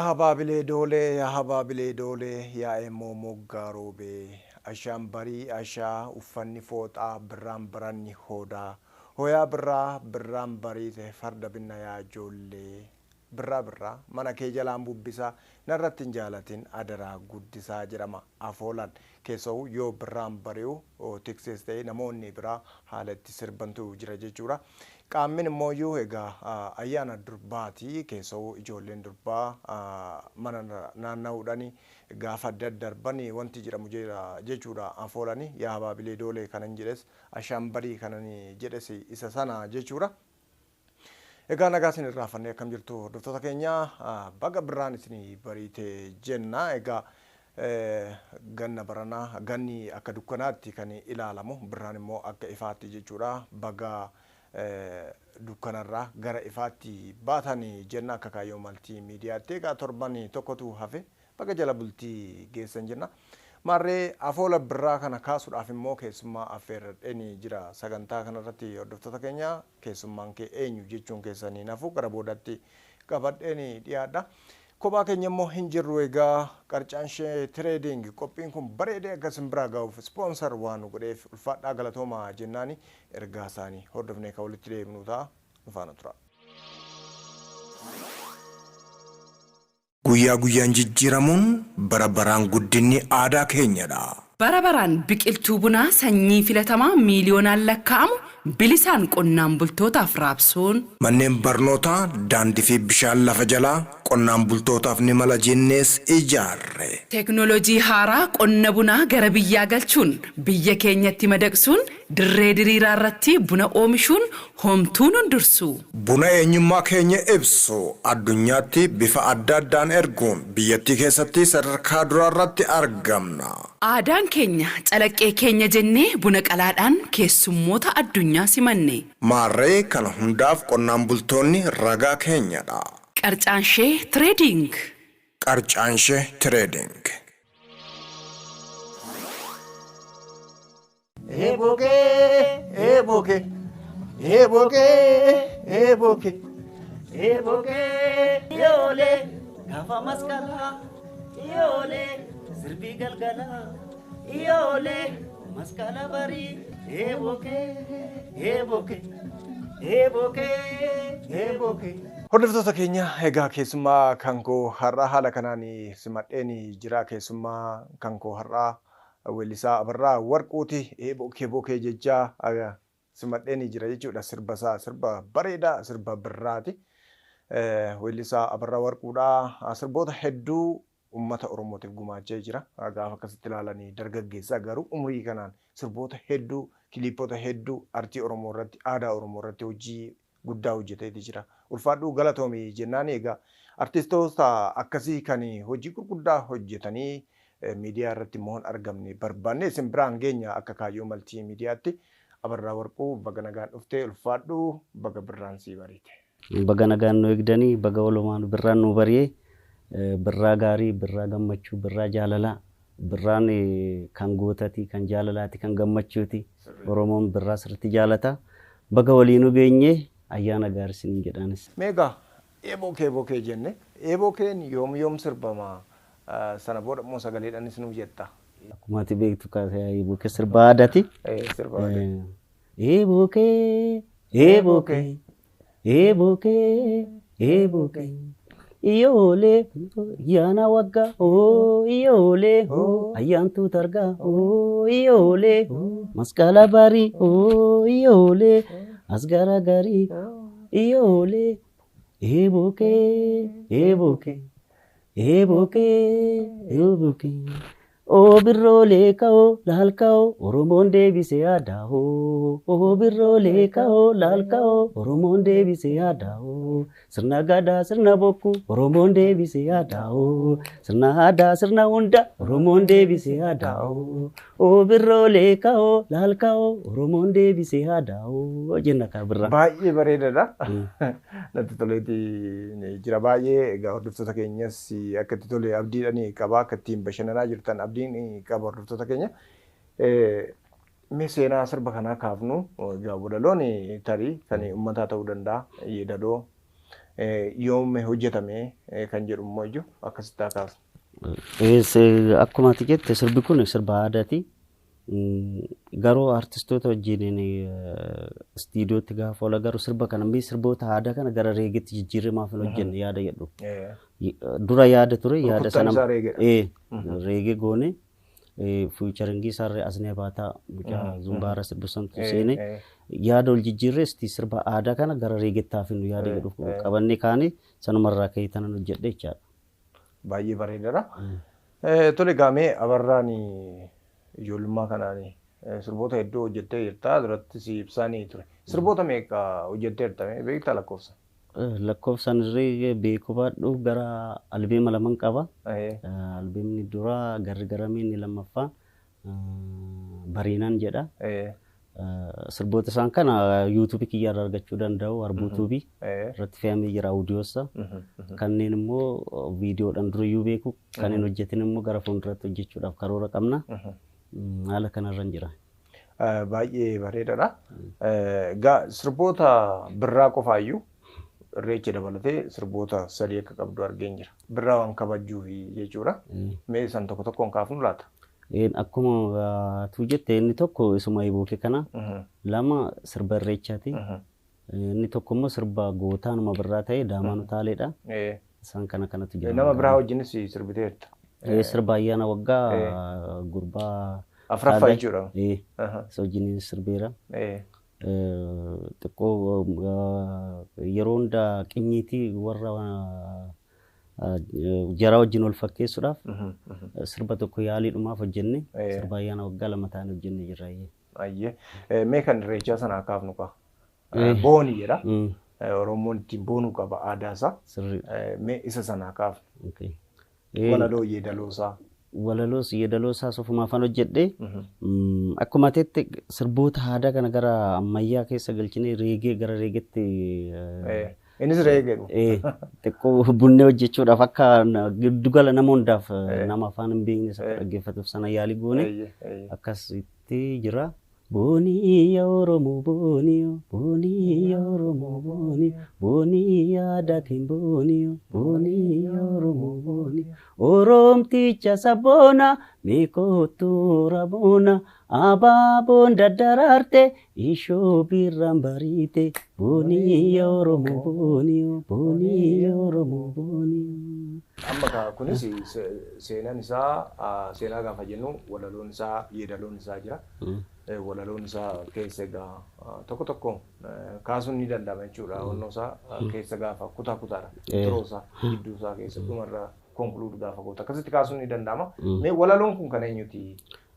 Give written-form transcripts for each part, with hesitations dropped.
hababilee doole, yaa hababilee doole, yaa immoo moggaa roobee. Ashaan barii ashaa uffanni fooxaa birraan baranni hoodaa. Hoyaa birraan bariite farda binna yaa ijoollee. Birraa mana kee jalaan bubbisaa narratti hin jaalatin adaraa guddisaa jedhama afoolan keessoo yoo birraan bari'u tiksees ta'e namoonni biraa haala itti sirbantu jira jechuudha. Qaamni immoo yoo egaa ayyaana durbaati keessoo ijoolleen durbaa mana naanna'uudhaan gaafa daddarbanii wanti jedhamu jechuudha afoolanii yaa hababilee doolee kanan jedhes ashaan barii kanan jedhes isa sana jechuudha. Egaa nagaa isin irraa fannee akkam jirtu hordoftoota keenya baga birraan isin bariite jenna. Egaa ganna baranaa ganni akka dukkanaatti kan ilaalamu birraan immoo akka ifaatti jechuudha. Baga dukkanarraa gara ifaatti baatanii jenna akka kaayyoo maltii miidiyaatti. Egaa torban tokkotu hafe baga jala bultii geessan jenna. Marree afoola birraa kana kaasuudhaaf immoo keessummaa affeerradheen jira sagantaa kanarratti hordoftoota keenya keessummaan kee eenyu jechuun keessanii nafu gara boodatti qabadheen dhiyaadha. Kophaa keenya immoo hin jirru egaa qarcaanshee tireeding qophiin kun bareedee akkasin biraa ga'uuf ispoonsar waan nu godheef ulfaadhaa galatoomaa jennaani ergaa isaanii hordofnee kan walitti deebinu ta'a nufaana tura. Guyyaa guyyaan jijjiiramuun bara baraan guddinni aadaa keenyadha. Bara baraan biqiltuu bunaa sanyii filatamaa miiliyoonaan lakkaa'amu bilisaan qonnaan bultootaaf raabsuun. Manneen barnootaa daandii fi bishaan lafa jalaa qonnaan bultootaaf ni mala jennees ijaarre. Teknoolojii haaraa qonna bunaa gara biyyaa galchuun biyya keenyatti madaqsuun dirree diriiraa irratti buna oomishuun homtuun hundursu. Buna eenyummaa keenya ibsu addunyaatti bifa adda addaan erguun biyyattii keessatti sadarkaa duraa irratti argamna. Aadaan keenya calaqqee keenya jennee buna qalaadhaan keessummoota addunyaa simanne. Maarree kana hundaaf qonnaan bultoonni ragaa keenyadha. Qarcaanshee tireeding. Qarcaanshee tireeding. Eboke, yole, gafa maskala, yole, sirbi galgala, yole, maskala bari, eboke. hordoftoota keenya egaa keessummaa kan koo har'aa haala kanaan simadheen jira. Keessummaa kan koo har'aa weellisaa Abarraa Warquuti. Bokee jechaa simadheen jira jechuudha. Sirba bareedaa sirba birraati. Weellisaa Abarraa Warquudhaa sirboota hedduu uummata Oromootiif gumaachee jira. Gaafa akkasitti ilaalanii dargaggeessaa garuu umrii kanaan sirboota hedduu kiliipota hedduu artii Oromoo irratti aadaa Oromoo irratti hojii guddaa hojjeteeti jira. Ulfaadhuu galatoomii jennaan egaa artistoota akkasii kan hojii gurguddaa hojjetanii miidiyaa irratti immoo hin argamne barbaanne isin biraan geenya akka kaayyoo maltii miidiyaatti. Abarraa Warquu baga nagaan dhuftee ulfaadhuu baga birraan sii bariite. Baga nagaan nu eegdanii baga walumaan birraan nu bari'ee birraa gaarii birraa gammachuu birraa jaalalaa. Birraan kan gootati kan jaalalaati kan gammachuuti. Oromoon birraa sirriitti jaalata. Baga waliinu geenye ayyaana gaarii isiniin jedhaanis. Meegaa eebokee jenne eebokeen yoom sirbama sana booda immoo sagaleedhaanis nu jetta. Akkuma ati beektu eebokee sirba aadaati. Eebokee. Iyole yana wagga iyole ayantu targa iyole maskala bari iyole asgara gari iyole eboke O birrole kao lal kao Oromoon deebisee aadaa o birrole kao lal kao Oromoon deebisee aadaa o sirna gadaa sirna bokkuu Oromoon deebisee aadaa o sirna aadaa sirna hunda Oromoon deebisee aadaa o birrole kao lal kao Oromoon deebisee aadaa o jenna ka birra. Baay'ee bareedaadha. Natti toleeti jira baay'ee egaa hordoftoota keenyas akka itti tole abdiidhaan qabaa akka ittiin bashannanaa jirtan abdiin qaba hordoftoota keenya. Mee seenaa sirba kanaa kaafnu egaa walaloon tarii kan uummataa ta'uu danda'a. Yeedaloo yoom hojjetame kan jedhu immoo iyyuu akkasitti kaasu. Akkuma ati jette sirbi kun sirba aadaati. Garuu artistoota wajjin istiidiyootti gaafa ola garuu sirba kana mbii sirboota aadaa kana gara reegeetti jijjiirree maaf hin hojjenne yaada jedhu. Dura yaada ture yaada sana reegee goone fiicharingii isaarree asnee baataa mucaa zumbaara sirbisantu seene yaada ol jijjiirree sirba aadaa kana gara reegeetti haafinu yaada jedhu qabannee kaane sanumarraa ka'ee tanan hojjedhe jechaadha. Baay'ee bareedaadha. Tole gaamee abarraan ijoollummaa kanaan sirboota hedduu hojjettee jirta duratti si ibsaanii ture. Sirboota meeqa hojjettee jirta beektaa lakkoofsa? Lakkoofsaan irree beekuu baadhu gara albeema laman qaba. Albeemni dura garri garamii inni lammaffaa bariinaan jedha. Sirboota isaan kana yuutuubii kiyyaarraa argachuu danda'u harbuutuubii irratti fe'amee jira auudiyoossa. Kanneen immoo viidiyoodhaan durayyuu beeku kanneen hojjetan immoo gara fuulduraatti hojjechuudhaaf karoora qabna. Haala kanarran jira. Baay'ee bareedaadha. Sirboota birraa qofaayyuu irreecha dabalatee sirboota sadii akka qabdu argeen jira. Birraa waan kabajjuu fi jechuudha. Mee isaan tokko tokkoon kaafnu laata? Akkuma tu jette inni tokko isuma eebookee kana lama sirba irreechaati. Inni tokko immoo sirba gootaanuma birraa ta'e daamaanu taaleedha. Isaan kanatu jira. Nama biraa wajjinis sirbiteerta. Sirba ayyaana waggaa gurbaa afraffaa jechuudha. Isa wajjin sirbeera. Xiqqoo yeroo hundaa qinyiitii warra jaraa wajjin ol fakkeessuudhaaf sirba tokko yaaliidhumaaf hojjenne sirba ayyaana waggaa lama ta'an hojjenne jirra. Mee kan irreechaa sanaa kaafnu qaba. Boonii jedha. Oromoon ittiin boonuu qaba aadaasaa. Mee isa sanaa kaafnu. Walaloo yeedaloosaa. Walaloos yeedaloosaa sofumaafan hojjedhe. Akkuma teette sirboota aadaa kana gara ammayyaa keessa galchinee reegee gara reegeetti. Innis reegee. Xiqqoo bunnee hojjechuudhaaf akka giddugala nama hundaaf nama afaan hin beekne dhaggeeffatuuf sana yaalii goone akkasitti jira. Boonii yaa Oromoo boonii boonii yaa Oromoo boonii boonii aadaa keen boonii boonii yaa Oromoo boonii Oromticha saboona meekootu raboona abaaboon daddaraarte ishoo birraan bariite boonii yaa Oromoo boonii boonii yaa Oromoo boonii. Amma kunis seenaan isaa seenaa gaafa jennu walaloon isaa yeedaloon isaa jira. Walaloon isaa keessa egaa tokko tokko kaasuun ni danda'ama jechuudha. Wannoo isaa keessa gaafa kutaa kutaadha. Turoo isaa gidduu isaa keessa dhumarra konkuluud gaafa goota. Akkasitti kaasuun ni danda'ama. Mee walaloon kun kan eenyuti?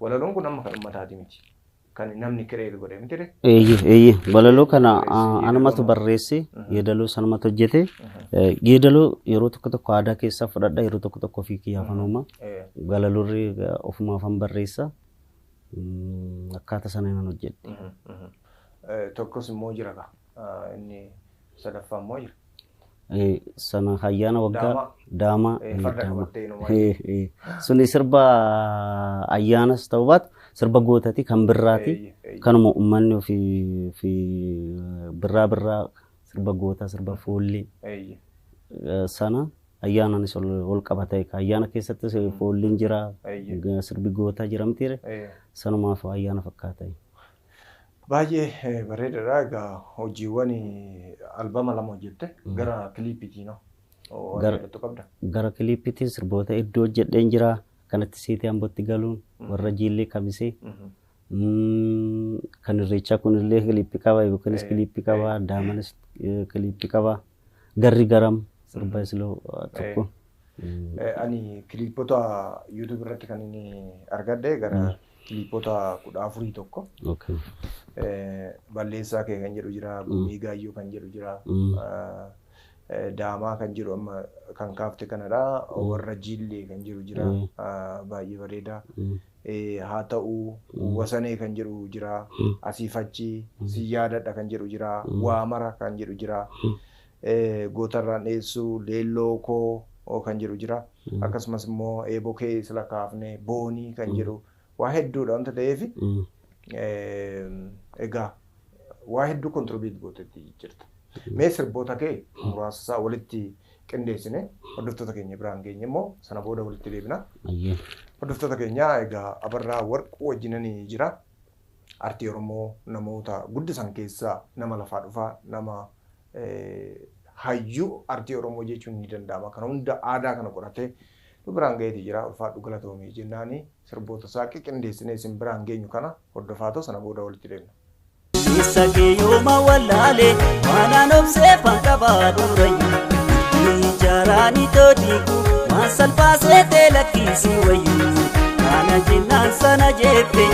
Walaloon kun amma kan uummataati miti. Kan namni kireetu godhee miti. Walaloo kana anumatu barreesse yeedaloo sanumatu hojjete. Yeedaloo yeroo tokko tokko aadaa keessaa fudhadha yeroo tokko tokko ofii kiyyaa afanuuma. Walaloorri ofumaafan barreessa. Akkaataa sana hin hojjedhe. Tokkos immoo jira ka inni sadaffaa immoo jira. Sana ayyaana waggaa daamaa. Suni sirba ayyaanas ta'uu baatu sirba gootati kan birraati. Kanuma uummanni ofii birraa sirba gootaa sirba foollee sana. Ayyaanis ol qabatee ayyaana keessatti foolleen jira sirbi gootaa jira mitiire sanumaaf ayyaana fakkaata. Baay'ee bareedaadha. Egaa hojiiwwan albama lama hojjette gara kiliipiitiin gara kiliipiitiin sirboota iddoo hojjedheen jira kanatti seetii ambootti galuun warra jiillee kamisee kan irreechaa kunillee kiliippii qaba yookiinis kiliippii qaba daamanis kiliippii qaba garri garam. Sirba isloo tokko. Ani kiliipota YouTube irratti kan inni argadhe gara kiliipota 14 tokko. Balleessaa kee kan jedhu jira, Gumii Gaayyoo kan jedhu jira, Daamaa kan jedhu amma kan kaafte kanadha. Warra Jiillee kan jedhu jira, baay'ee bareeda. Haa ta'uu Wasanee kan jedhu jira, Asiifachi si yaadadha kan jedhu jira, Waamara kan jedhu jira. Gootarraan dheessuu leelloo koo kan jedhu jira. Akkasumas immoo eeboo kee sila kaafne boonii kan jedhu waa hedduudha wanta ta'eef egaa waa hedduu kontirbiit gootetti jirta. Mee sirboota kee muraasa isaa walitti qindeessine hordoftoota keenya biraan geenye immoo sana booda walitti deebina. Hordoftoota keenya egaa Abarraa Warquu wajjinanii jira. Artii Oromoo namoota guddisan keessaa nama lafaa dhufaa nama hayyuu artii Oromoo jechuun ni danda'ama. Kana hunda aadaa kana qoratee nu biraan gaheetii jira. Ulfaadhu galatoomii jennaani sirboota isaa qindeessinee isin biraan geenyu kana hordofaatoo sana booda walitti deemna. Isa keeyyooma wallaalee waanaan obsee fanqabaa duurayyuu ijaaraanii toodiiku waan salphaasee teelakkisii wayyuu kana jennaan sana jeettee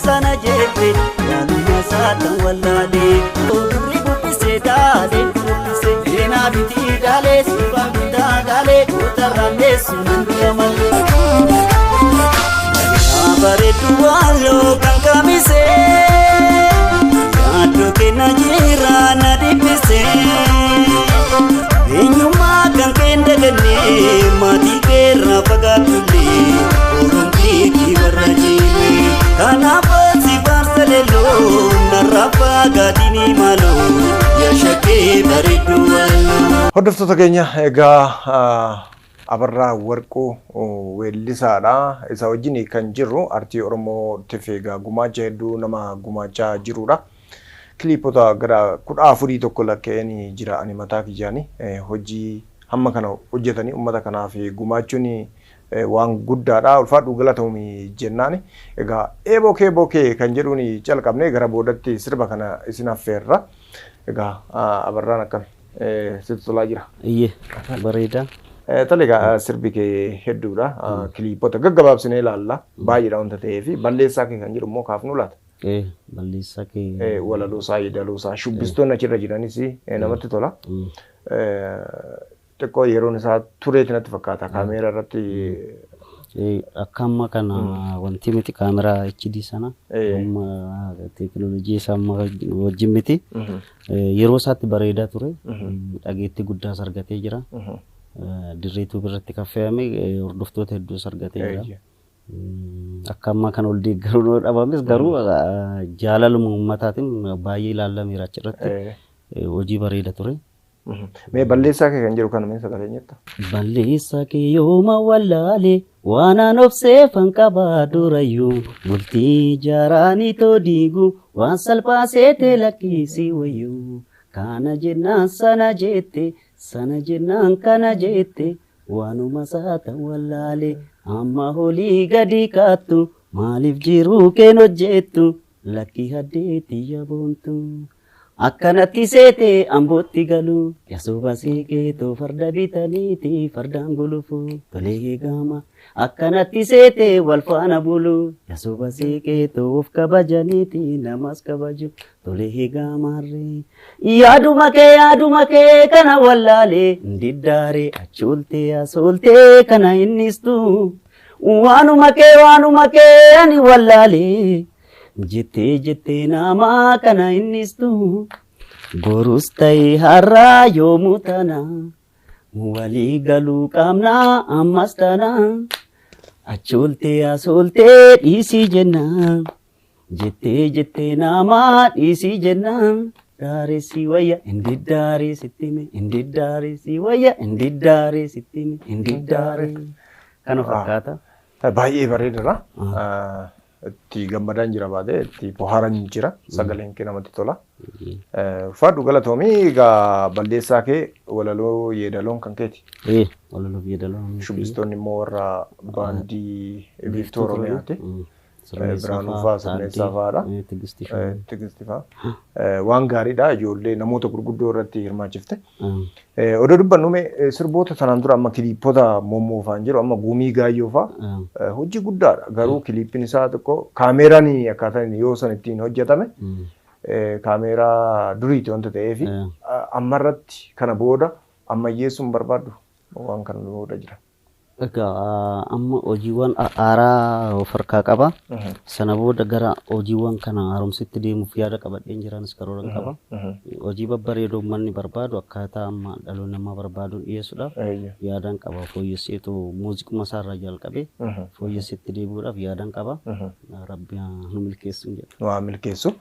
sana jeettee waanuma saatan wallaalee durri bubbisee daalee bubbisee seenaa bitii daalee sirbaan bitaa daalee gootarraan deessu nandura malee bareedu waaloo kan kamisee yaaddo kenna jiraa na dhibbisee eenyummaa kan kenda gannee maatii keerraa fagaatullee oromtii kibarra jiime kanaafaa si faarsaleloo narraa fagaatini maaloo yaashakee bareedu waaloo. Hordoftoota keenya egaa Abarraa Warquu weellisaadha. Isa wajjin kan jirru artii Oromoo egaa gumaacha hedduu nama gumaachaa jirudha. Kiliipota gara 14 tokko lakkaa'anii jira ani mataa kiyyaani. Hojii hamma kana hojjetanii uummata kanaaf gumaachuun waan guddaadha. Ulfaadhu galatoomii jennaani. Egaa eeboo kee kan jedhuun calqabnee gara boodatti sirba kana isin affeerra. Egaa Abarraan akkam sitti tolaa jira. Iyyee bareeda. Taliga sirbi kee hedduudha. Kiliipota gaggabaabsinee ilaalla. Baay'eedha wanta ta'eef balleessaa kee kan jedhu immoo kaafnu laata. Balleessaa kee. Walaloosaa, yeedaloosaa, shubbistoonni achirra jiranis namatti tola. Xiqqoo yeroon isaa tureeti natti fakkaata kaameera irratti. Akka amma kana wanti miti kaameraa HD sana amma teekinooloojii isaa amma wajjin miti. Yeroo isaatti bareedaa ture. Dhageettii guddaas argatee jira. Dirreetu birratti kaffeeyame hordoftoota hedduus argatee jira. Akka amma kan ol deeggaruun dhabames garuu jaalaluma uummataatiin baay'ee ilaalameera achirratti hojii bareeda ture. Mee balleessaa kee kan jedhu kana mee sagalee nyetta? Balleessaa kee yooma wallaalee waanaan obsee fanqabaa durayyuu bultii ijaaraanii toodiigu waan salphaasee teelakkisii wayyuu kana jennaan sana jeettee sana jennaan kana jeettee waanuma saatan wallaalee amma holii gadi kaattu maaliif jiruu keen hojjettu lakkii haddeetti yaboontu akkanatti seetee ambootti galu yasuuba seeqeetoo farda bitaniiti fardaan gulufu tolee eegama akkanatti seetee wal faana bulu yasuuba seeqeetoo of kabajaniiti namas kabaju tolee eegamaarree yaaduma kee kana wallaalee ndiddaaree achooltee asooltee kana innistu waanuma kee ani wallaalee jettee namaa kana innistu borus ta'ee har'aa yoomuu tana walii galuu qabnaa ammas tana achooltee asooltee dhiisii jenna jettee namaa dhiisii jenna daaressi wayya indiddaaree sittime indiddaaresi wayya indiddaaree sittime indiddaaree kana fakkaata. Baay'ee bareedadha. Itti gammadaan jira baatee itti bohaaran jira sagaleen kee namatti tola. Ulfaadhu galatoomii egaa balleessaa kee walaloo yeedaloon kan keeti. Walaloo yeedaloon. Shubbistoonni immoo warra baandii biiftuu Oromiyaati. Biraanuu fa'aa Sirneessaa fa'aadha. Tigisti fa'aa. Waan gaariidha ijoollee namoota gurguddoo irratti hirmaachifte. Odoo dubbannu sirboota sanaan dura amma kiliipota mommoofaan jiru amma guumii gaayyoo fa'aa hojii guddaadha. Garuu kiliippiin isaa xiqqoo kaameeraan akkaataan yoo san ittiin hojjetame kaameeraa duriiti wanta ta'eef ammarratti kana booda ammayyeessuun barbaaddu waan kana booda jira. Egaa amma hojiiwwan haaraa of harkaa qaba. Sana booda gara hojiiwwan kana haaromsitti deemuuf yaada qabadheen jiranis karooran qaba. Hojii babbareedoo manni barbaadu akkaataa amma dhaloonni namaa barbaaduun dhiyeessuudhaaf yaadaan qaba. Fooyyesseetu muuziquma isaarraa jalqabee fooyyesseetti deebi'uudhaaf yaadaan qaba. Rabbi nu milkeessu jedha. Waa milkeessu.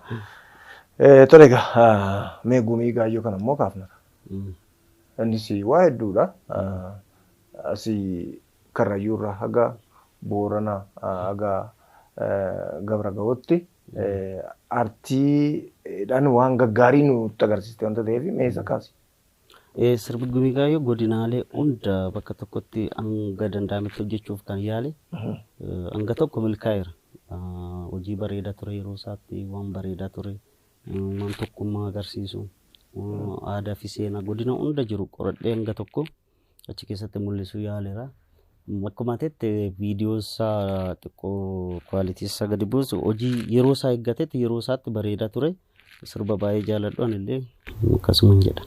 Tole egaa mee gumii gaayyoo kana immoo kaafna. Innis waa hedduudha. Asii Karrayyuurraa haga Booranaa haga Gabra Ga'ootti aartiidhaan waan gaggaarii nutti agarsiiste wanta ta'eef mee isa kaasi. Sirbi gumii gaayyoo godinaalee hunda bakka tokkotti hanga danda'ametti hojjechuuf kan yaale hanga tokko milkaa'eera. Hojii bareedaa ture yeroo isaatti waan bareedaa ture waan tokkummaa agarsiisu aadaa fi seenaa godina hunda jiru qoradhee hanga tokko achi keessatti mul'isuu yaaleera. Akkuma ta'etti viidiyoo isaa xiqqoo kwaalitii isaa gadi buusu hojii yeroo isaa eeggatetti yeroo isaatti bareedaa ture. Sirba baay'ee jaalladhu anillee akkasuma jedha.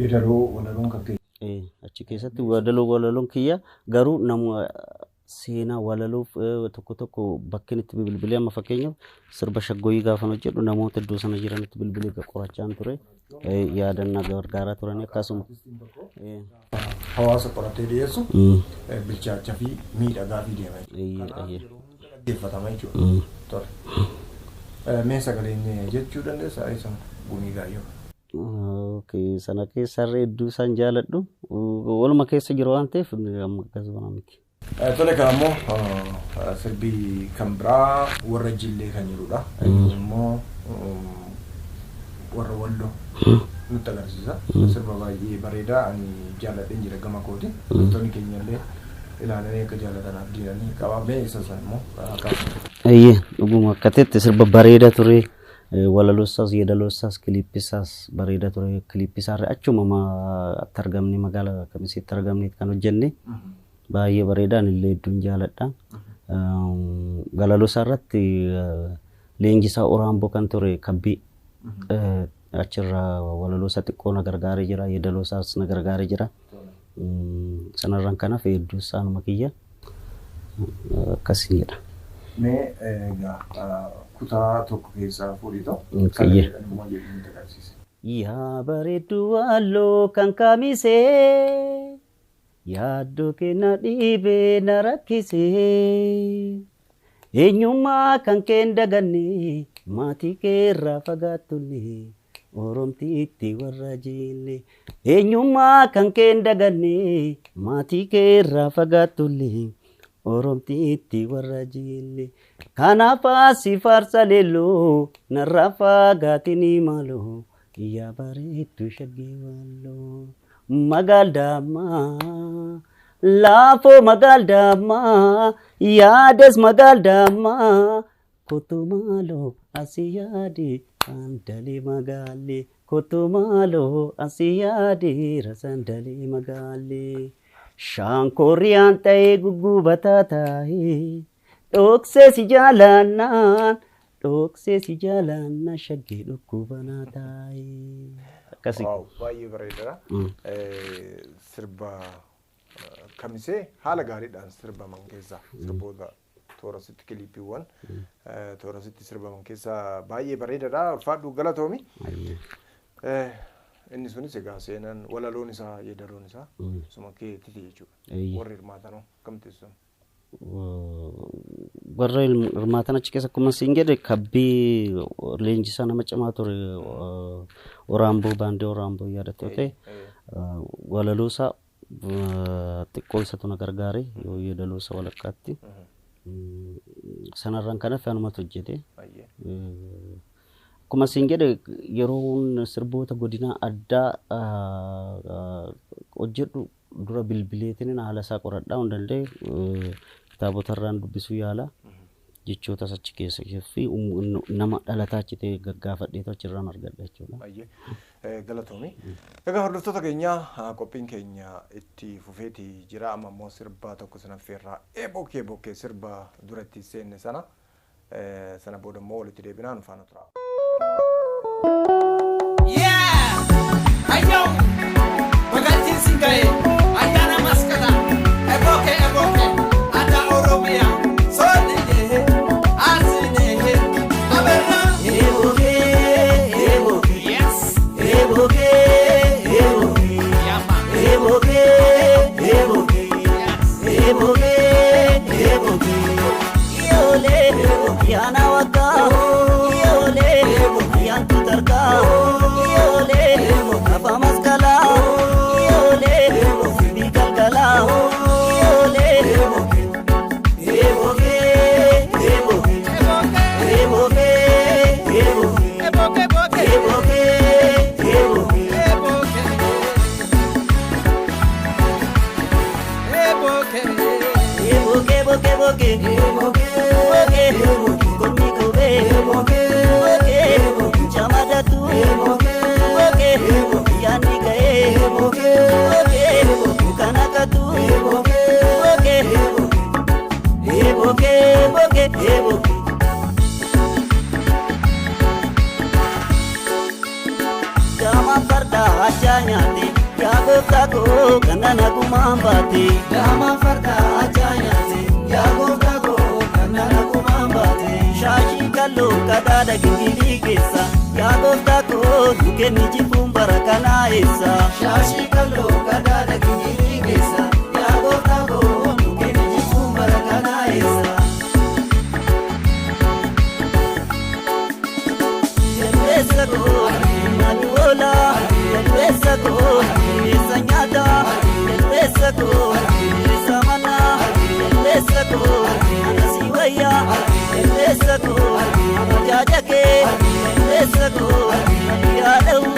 Yeedaloo walaloon kan kiyya. Achi keessatti walaloon kiyya garuu nama seenaa walaloof tokko tokko bakkeen itti bilbilee amma fakkeenyaaf sirba shaggooyii gaafa hojjedhu namoota iddoo sana jiranitti bilbilee qorachaan ture yaadannaa gargaaraa turanii akkasuma. Hawaasa qoratee dhiyeessu bilchaachaa fi miidhagaa fi deemaa dhaggeeffatama jechuudha. Tole. Mee sagaleen jechuu dandeessaa isa gumii gaayyoo? Sana keessarra hedduu isaan jaaladhu. Waluma keessa jiru waan ta'eef amma akkasuma miti. Tole kan ammoo sirbii kan biraa warra jillee kan jirudha. Immoo warra walloo nutti agarsiisa. Sirba baay'ee bareedaa ani jaalladheen jira gama kooti. Wantoonni keenyallee ilaalanii akka jaallatan abdiidhanii qabamee isa sana immoo akkasuma. Dhuguma akka ta'etti sirba bareedaa ture. Walaloosaas yeedaloosaas kiliippisaas bareedaa ture. Kiliippisaarra achuma argamne magaalaa Kamiseetti argamne kan hojjenne. Baay'ee bareedaan illee hedduun jaalladha. Galaloosaa irratti leenjisaa Oraamboo kan ture kabbii achirraa walaloosaa xiqqoo na gargaaree jira. Yeedaloosaas na gargaaree jira. Sanarraan kanaaf hedduu isaanuma kiyya akkasiin jedha. Mee kutaa tokko keessaa fuudhii ta'u. Yaa bareedduu walloo kan Kamisee. Yaaddo kenna dhiibee na rakkisee eenyummaa kan keen daganne maatii keerraa fagaattulle oromtiitti warra jille eenyummaa kan keen daganne maatii keerraa fagaattulle oromtiitti warra jille kanaaf asi faarsa leelloo narraa fagaatinii maaloo yaa bareeddu shaggee walloo. Magaldama laafoo magaldama yaades magaldama kotumaaloo asii yaade sandalee magaalee kotumaaloo asii yaade sandalee magaalee shaankorriyaan ta'ee guggubataa taa'ee dhoksee si jaalannaan shaggee dhukkubanaa taa'ee. Baay'ee bareedaadha. Sirba Kamisee haala gaariidhaan sirbaman keessaa sirboota toorasitti kiliippiiwwan toorasitti sirbaman keessaa baay'ee bareedaadha. Ulfaadhu galatoomi. Inni sunis egaa seenaan walaloon isaa yeedaloon isaa suma keettiti jechuudha. Warri hirmaatanoo akkamitti sun? Warra hirmaatan achi keessa akkuma siin jedhe kabbii leenjisaa nama cimaa ture Oraamboo baandii Oraamboo yaadattoo ta'e walaloosaa xiqqoo isatu na gargaare yoo yeedaloosaa walakkaatti sanarraan kanaaf anumatu hojjete. Akkuma siin jedhe yeroon sirboota godinaa addaa hojjedhu dura bilbileetiin haala isaa qoradhaa hin danda'e kitaabotarraan dubbisuu yaala jechoota achi keessa fi nama dhalataa achi ta'e gaggaafadheetu achirraan argadha jechuudha. Galatoomi. Egaa hordoftoota keenya qophiin keenya itti fufeeti jira amma immoo sirbaa tokko sana feerraa bokkee sirba duratti seenne sana booda immoo walitti deebinaan faana tura. Ayo, bagatin singkae, ayana maskata, eboke, ada Oromia, sone asine, abera, eboke, yes, eboke, yama, eboke, yes, yole, yana waka, yole. achaa nyaate yaa gooftaa koo kana nagumaan baate. Lama farda achaa nyaate yaa gooftaa koo kana nagumaan baate. Shaashii kalloo kadaadha gingilii keessa yaa gooftaa koo nu kenni jifuun bara kanaa eessa. Shaashii kalloo kadaadha gingilii keessa yaa gooftaa koo nu kenni jifuun bara kanaa eessa. Jaldeessa koo mali oola jaldeessa koo jaldeessa nyaata jaldeessa koo jaldeessa mana jaldeessa koo anasii wayyaa jaldeessa koo amajaaja kee jaldeessa koo yaada'u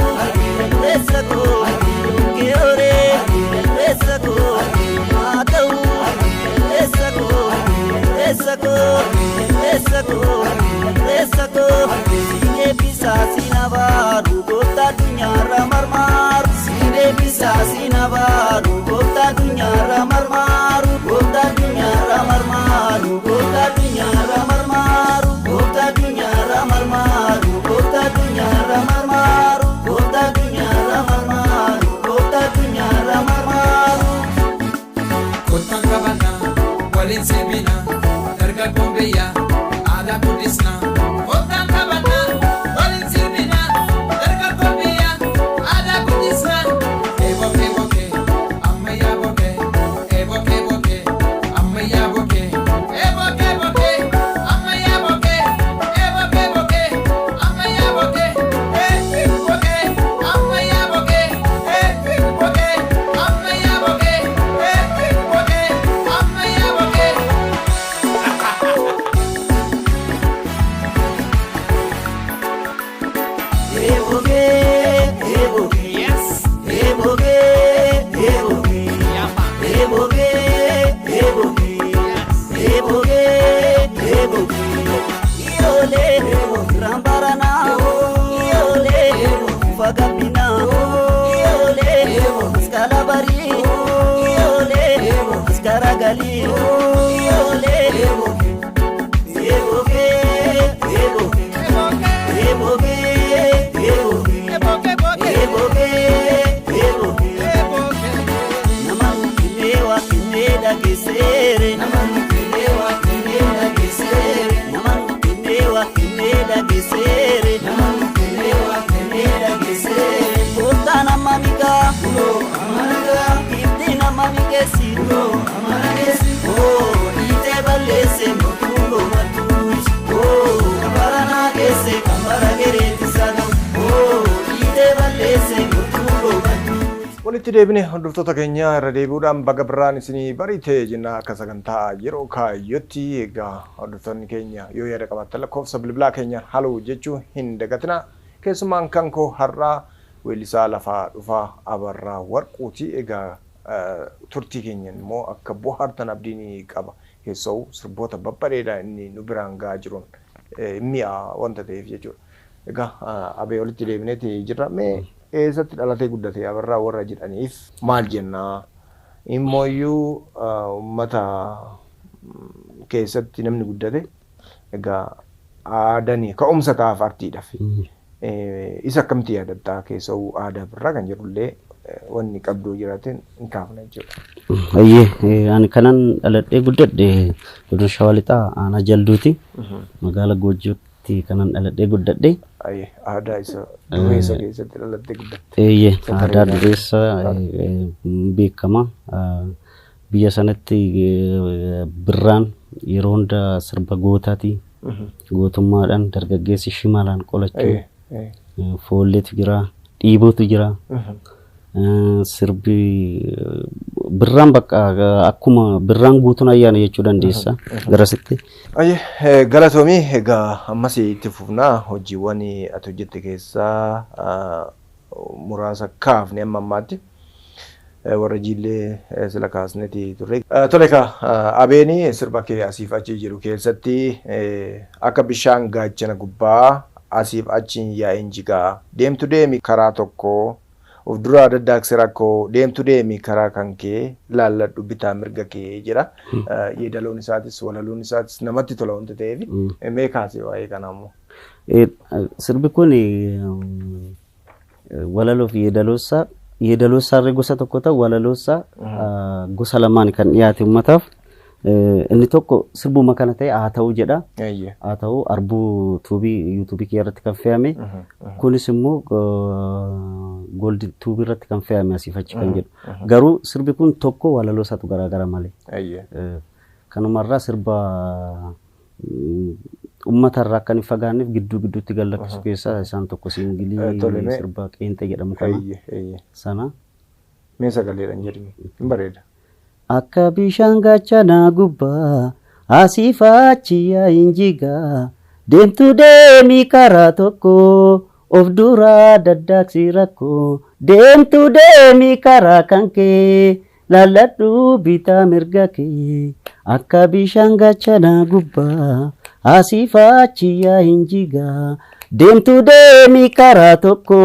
jaldeessa koo kee horee jaldeessa koo maata'u jaldeessa koo jaldeessa koo jaldeessa koo jaldeessa koo siinee bisaa siinabaaru gooftaa addunyaarra marmaaru siinee bisaa siinabaaru gooftaa addunyaarra marmaaru gooftaa addunyaarra marmaaru gooftaa addunyaarra marmaaru gooftaa addunyaarra marmaaru gooftaa addunyaarra marmaaru gooftaa addunyaarra marmaaru gooftaa addunyaarra marmaaru. Kottan qabannaa waliin seebinaa dargaggoon biyyaa aadaa guddisnaa. Kottan qabannaa waliin seebinaa dargaggoon biyyaa aadaa guddisnaa. Eebokee bokee ammayyaa bokee eebokee bokee ammayyaa bokee eebokee bokee ammayyaa bokee eebokee bokee ammayyaa bokee eebokee bokee ammayyaa bokee eebokee bokee ammayyaa bokee eebokee bokee ammayyaa bokee. Walitti deebine hordoftoota keenya irra deebi'uudhaan baga birraan isinii bareedee jenna akka sagantaa yeroo kaayyootti egaa hordoftoonni keenya yoo yaada qabaattan lakkoofsa bilbilaa keenya haloo jechuu hin dagatina. Keessumaan kan koo har'aa weellisaa lafaa dhufaa Abarraa Warquuti. Egaa turtii keenya immoo akka bohaartan abdiin qaba. Keessoo sirboota babbareedaa inni nu biraan gahaa jiruun mi'a wanta ta'eef jechuudha. Egaa abee walitti deebineeti jirra. Eessatti dhalatee guddate Abarraa warra jedhaniif maal jennaa? Immooyyuu uummata keessatti namni guddate egaa aadanii ka'umsa taa'aaf artiidhaaf. Isa akkamitti yaadatta keessoo aadaa birraa kan jedhullee wanni qabduu jiraateen hin kaafna jechuudha. Ayyee ani kanan dhaladhee guddadhe godina Shawaa Lixaa aanaa Jalduuti. Magaalaa Goojjootti kanan dhaladhee guddadhe. Ayyee aadaa isa dureessa keessatti dhalattee guddatte. Ayyee aadaa dureessa beekama. Biyya sanatti birraan yeroo hunda sirba gootaati. Gootummaadhaan dargaggeessi shimalaan qolachuu. Foolleetu jira, dhiibootu jira. Sirbi birraan bakka akkuma birraan guutuun ayyaana jechuu dandeessa garasitti. Ayyee galatoomii egaa ammas itti fufnaa hojiiwwan ati hojjette keessaa muraasa kaafne amma ammaatti warra jiillee sila kaasneeti turre. Tole egaa abeeni sirba kee asiif achi jiru keessatti akka bishaan gaachana gubbaa asiif achiin yaa'een jigaa deemtu deemi karaa tokkoo. Of duraa daddaaqsi rakkoo deemtu deemi karaa kan kee laalladhu bitaa mirga kee jira. Yeedaloon isaatis walaloon isaatis namatti tola wanta ta'eef mee kaasee waa'ee kanaa immoo. Sirbi kun walaloo fi yeedaloosaa gosa tokko ta'u walaloosaa gosa lamaan kan dhiyaate uummataaf. Inni tokko sirbuma kana ta'e haa ta'uu jedha. Haa ta'uu arbuu yuutuubii kee irratti kan fe'ame. Kunis immoo gooldi tuubii irratti kan fe'ame asiif achi kan jedhu. Garuu sirbi kun tokko walaloosaatu garaagara malee. Kanumarraa sirba uummatarraa akka hin fagaanneef gidduutti gallakkisu keessaa isaan tokko siingilii sirba qeenxee jedhamu kana. Sana. Mee sagaleedhaan jedhini hin bareeda. Akka bishaan gaachanaa gubbaa asii fi achi yaa'iin jigaa deemtu deemii karaa tokko of duraa daddaaksi rakkoo deemtu deemii karaa kan kee laalladhu bitaa mirga kee akka bishaan gaachanaa gubbaa asii fi achi yaa'iin jigaa deemtu deemii karaa tokko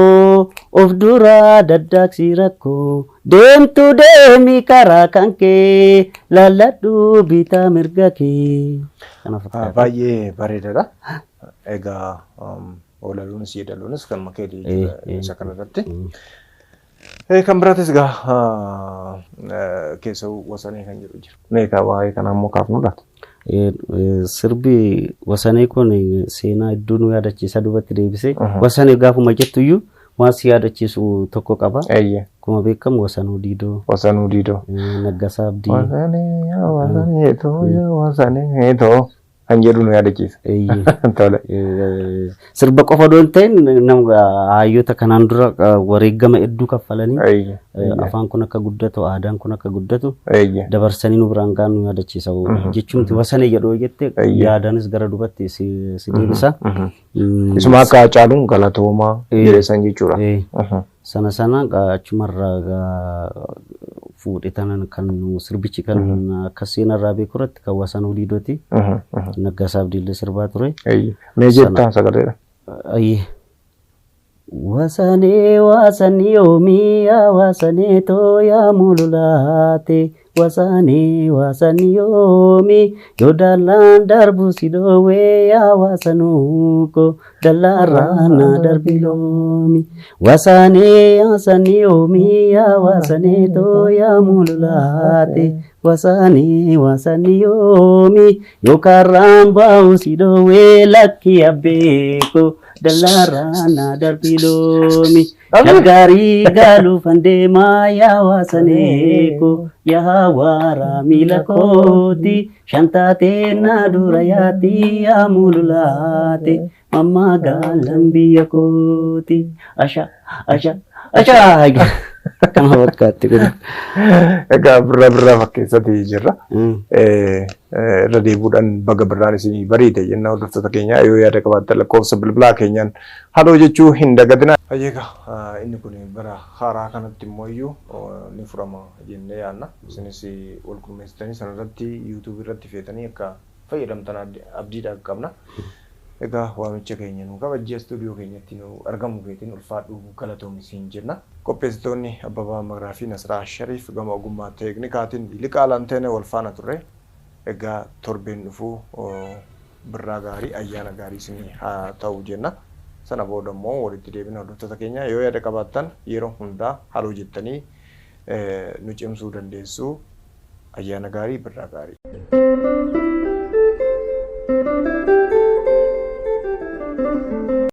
of duraa daddaaksi rakkoo deemtu deemii karaa kan kee laalladhu bitaa mirga kee. Baay'ee bareedaadha. Egaa walaluunis yeedaloonis kan makee isa kanarratti. Kan biraatis egaa keessa wasanee kan jedhu jira. Meeqa waa'ee kana ammoo kaafnudha. Sirbi wasanee kun seenaa iddoo nu yaadachiisa duubatti deebisee wasanee gaafuma jettuyyuu waan si yaadachiisu tokko qaba. Kuma beekamu Wasanuu Diidoo. Naggasaa Abdii. Wasanee too kan jedhu nu yaadachiisa. Sirba qofa doon ta'in hayyoota kanaan dura wareegama hedduu kaffalanii afaan kun akka guddatu aadaan kun akka guddatu dabarsanii nu biraan kaan nu yaadachiisa. Jechuun wasanee jedhoo jette yaadaanis gara duubatti si deebisa. Isuma akka Hacaaluun galatoomaa jedhesan jechuudha. Sana achumarraa fuudhetanan kan sirbichi kan akka seenarraa beeku irratti kan Wasanuu Diidooti. Naggasaa Abdiillee sirbaa ture. Mee jettaa sagaleedha. Wasanee yoomii yaa wasanee too yaa mululaate wasanee yoomii yoo dallaan darbu si dhoowwee yaa wasanuu ko dallaarraa na darbi loomi wasanee yoomii yaa wasanee too yaa mululaate wasanee yoomii yoo karraan baa'u si dhoowwee lakki abbeeko dallaarraa na darbi loomi gargaarii gaaluufan deemaa yaa wasanee ko yaa waara miila kooti shantaatee na dura yaati yaa mululaate mammaa gaalan biyya kooti asha akkana fakkaatti kun. Egaa birraa fakkeessatti jirra. Irra deebuudhaan baga birraan isinii bariite jenna hordoftoota keenya yoo yaada qabaattan lakkoofsa bilbilaa keenyaan haloo jechuu hin dagatina. Egaa inni kun bara haaraa kanatti immoo iyyuu ni furama jennee yaadna. Isinis wal qunnamsiistanii sanarratti yuutuubii irratti feetanii akka fayyadamtan abdiidhaa qabna. Egaa waamicha keenya nu kabajjii stuudiyoo keenyatti nu argamu keetiin ulfaadhu galatoomi siin jenna. Qopheessitoonni Abbabaa Magraa fi Nasraa Shariif gama ogummaa teeknikaatiin liqaa lanteene wal faana turre. Egaa torbeen dhufuu birraa gaarii ayyaana gaarii isinii haa ta'u jenna. Sana booda immoo walitti deebina hordoftoota keenya yoo yaada qabaattan yeroo hundaa haloo jettanii nu cimsuu dandeessu. Ayyaana gaarii birraa gaarii.